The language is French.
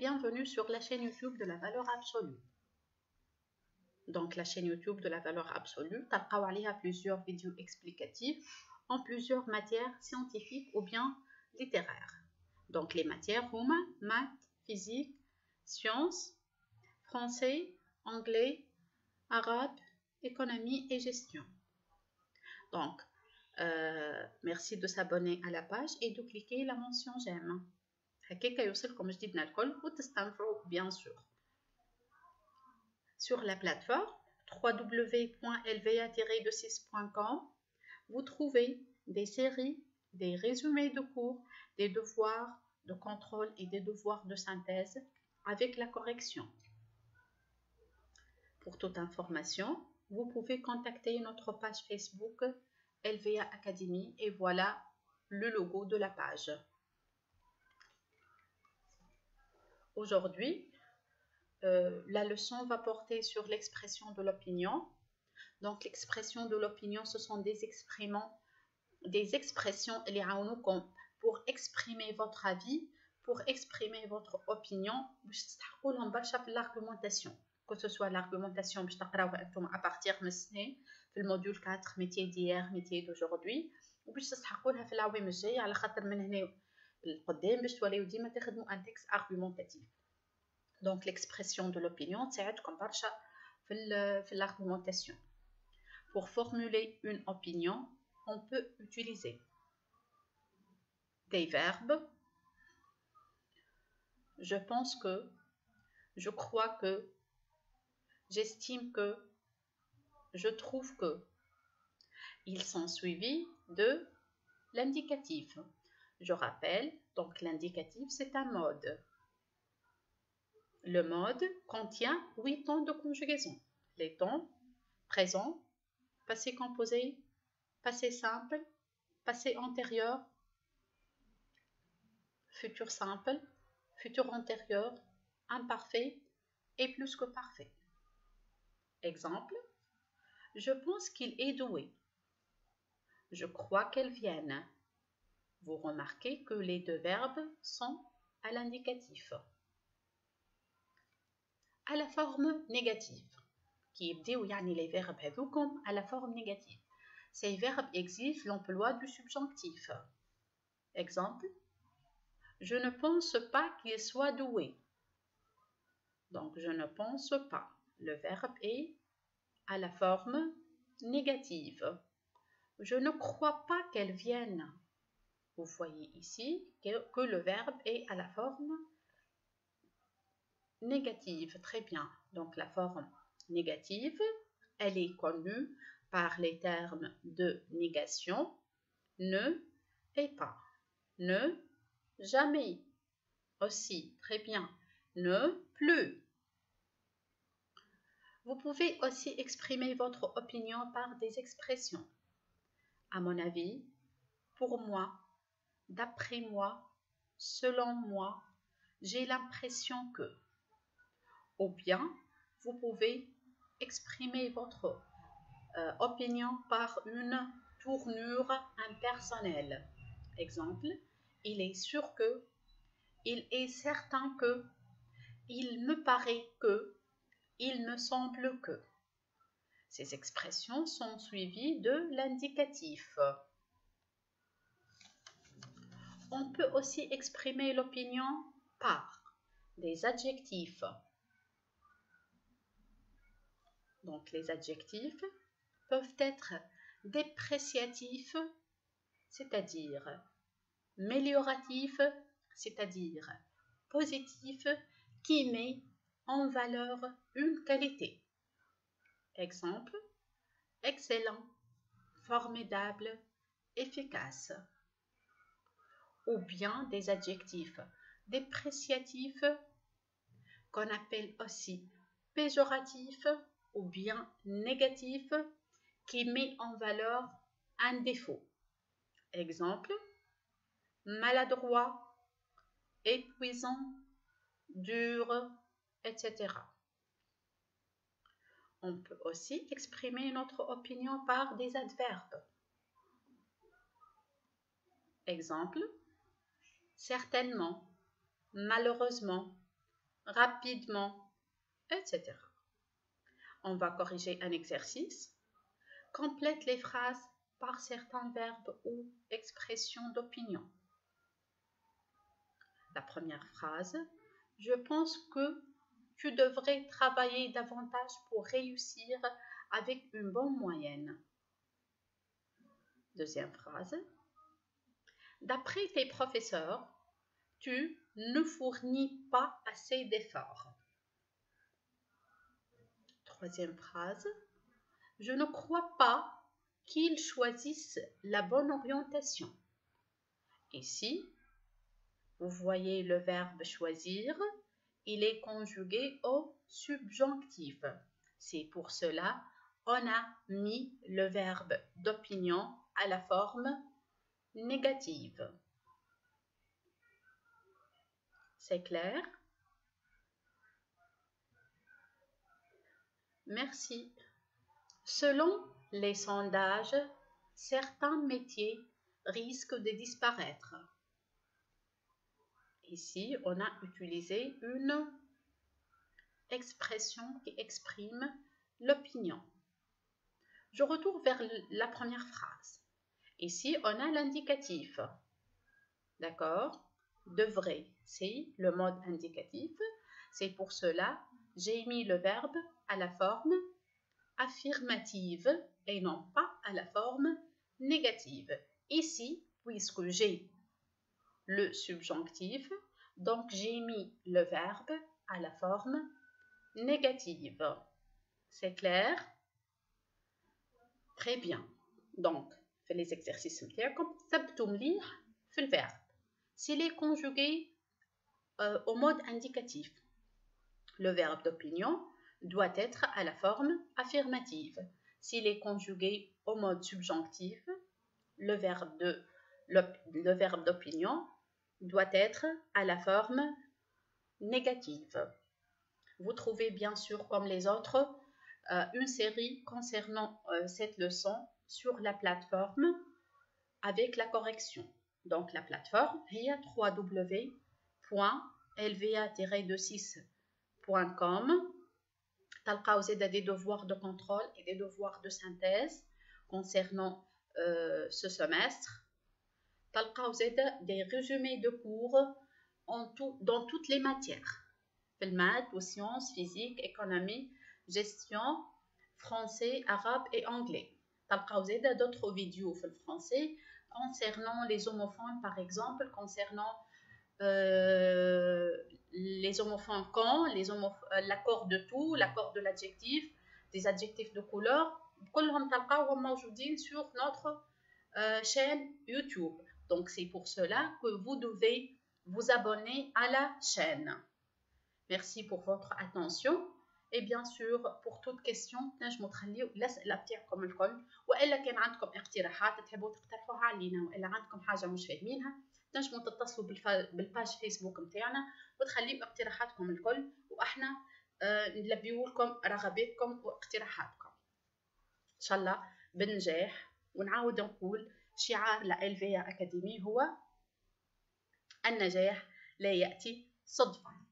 bienvenue sur la chaîne YouTube de la valeur absolue. Donc la chaîne YouTube de la valeur absolue, il y a plusieurs vidéos explicatives en plusieurs matières scientifiques ou bien littéraires. Donc les matières humaines, maths, physique, sciences, français, anglais, arabe, économie et gestion. Donc, merci de s'abonner à la page et de cliquer la mention j'aime. comme je dis, bien sûr. Sur la plateforme www.lva-26.com, vous trouvez des séries, des résumés de cours, des devoirs de contrôle et des devoirs de synthèse avec la correction. Pour toute information, vous pouvez contacter notre page Facebook LVA Academy et voilà le logo de la page. Aujourd'hui, la leçon va porter sur l'expression de l'opinion. Donc, l'expression de l'opinion, ce sont des expressions pour exprimer votre avis, pour exprimer votre opinion, l'argumentation. Que ce soit l'argumentation à partir du module 4, métier d'hier, métier d'aujourd'hui, ou un texte argumentatif. Donc, l'expression de l'opinion, c'est comme l'argumentation. Pour formuler une opinion, on peut utiliser des verbes. Je pense que, je crois que, j'estime que, je trouve que. Ils sont suivis de l'indicatif. Je rappelle, donc l'indicatif, c'est un mode. Le mode contient 8 temps de conjugaison. Les temps présent, passé composé, passé simple, passé antérieur, futur simple, futur antérieur, imparfait et plus que parfait. Exemple, je pense qu'il est doué. Je crois qu'elles viennent. Vous remarquez que les deux verbes sont à l'indicatif. À la forme négative, qui est les verbes à la forme négative. Ces verbes exigent l'emploi du subjonctif. Exemple, je ne pense pas qu'il soit doué. Donc, je ne pense pas. Le verbe est à la forme négative. Je ne crois pas qu'elle vienne. Vous voyez ici que le verbe est à la forme négative. Très bien. Donc, la forme négative, elle est connue par les termes de négation, ne et pas. Ne, jamais. Aussi, très bien. Ne, plus. Vous pouvez aussi exprimer votre opinion par des expressions. À mon avis, pour moi, d'après moi, selon moi, j'ai l'impression que. Ou bien, vous pouvez exprimer votre opinion par une tournure impersonnelle. Exemple, il est sûr que, il est certain que, il me paraît que, il me semble que. Ces expressions sont suivies de l'indicatif. On peut aussi exprimer l'opinion par des adjectifs. Donc, les adjectifs peuvent être dépréciatifs, c'est-à-dire amélioratifs, c'est-à-dire positifs, qui met en valeur une qualité. Exemple, excellent, formidable, efficace. Ou bien des adjectifs dépréciatifs qu'on appelle aussi péjoratifs ou bien négatifs qui met en valeur un défaut. Exemple, maladroit, épuisant, dur, etc. On peut aussi exprimer notre opinion par des adverbes. Exemple, certainement, malheureusement, rapidement, etc. On va corriger un exercice. Complète les phrases par certains verbes ou expressions d'opinion. La première phrase, je pense que tu devrais travailler davantage pour réussir avec une bonne moyenne. Deuxième phrase, d'après tes professeurs, tu ne fournis pas assez d'efforts. Troisième phrase, je ne crois pas qu'ils choisissent la bonne orientation. Ici, vous voyez le verbe choisir, il est conjugué au subjonctif. C'est pour cela on a mis le verbe d'opinion à la forme négative. C'est clair? Merci. Selon les sondages, certains métiers risquent de disparaître. Ici, on a utilisé une expression qui exprime l'opinion. Je retourne vers la première phrase. Ici, on a l'indicatif. D'accord? Devrait, c'est le mode indicatif. C'est pour cela j'ai mis le verbe à la forme affirmative et non pas à la forme négative. Ici, puisque j'ai le subjonctif, donc j'ai mis le verbe à la forme négative. C'est clair? Très bien. Donc, faites les exercices نتاعكم ثبتوا مليح في الverbe. S'il est conjugué au mode indicatif, le verbe d'opinion doit être à la forme affirmative. S'il est conjugué au mode subjonctif, le verbe d'opinion doit être à la forme négative. Vous trouvez bien sûr, comme les autres, une série concernant cette leçon sur la plateforme avec la correction. Donc la plateforme est www.lva-26.com. تلقاو زيدا des devoirs de contrôle et des devoirs de synthèse concernant ce semestre. تلقاو زيدا des résumés de cours dans toutes les matières. في الماث والسciences, physique, économie, gestion, français, arabe et anglais. تلقاو زيدا d'autres vidéos في الفرنسي concernant les homophones, par exemple, concernant les homophones quand, l'accord de tout, l'accord de l'adjectif, des adjectifs de couleur, كلهم تلقاوهم موجودين sur notre chaîne YouTube. Donc c'est pour cela que vous devez vous abonner à la chaîne. Merci pour votre attention. Et bien sûr, pour toute question, تنجموا تخليو الأسئلة بتاعكم الكل، وإلا كان عندكم اقتراحات تحبوا تقترحوها علينا، وإلا عندكم حاجة مش فاهمينها تنجموا تتصلوا بالباج فيسبوك متاعنا وتخليو اقتراحاتكم الكل، وإحنا نلبيو لكم رغباتكم واقتراحاتكم إن شاء الله بالنجاح. ونعاود نقول شعار لإلفيا أكاديمي هو النجاح لا يأتي صدفة.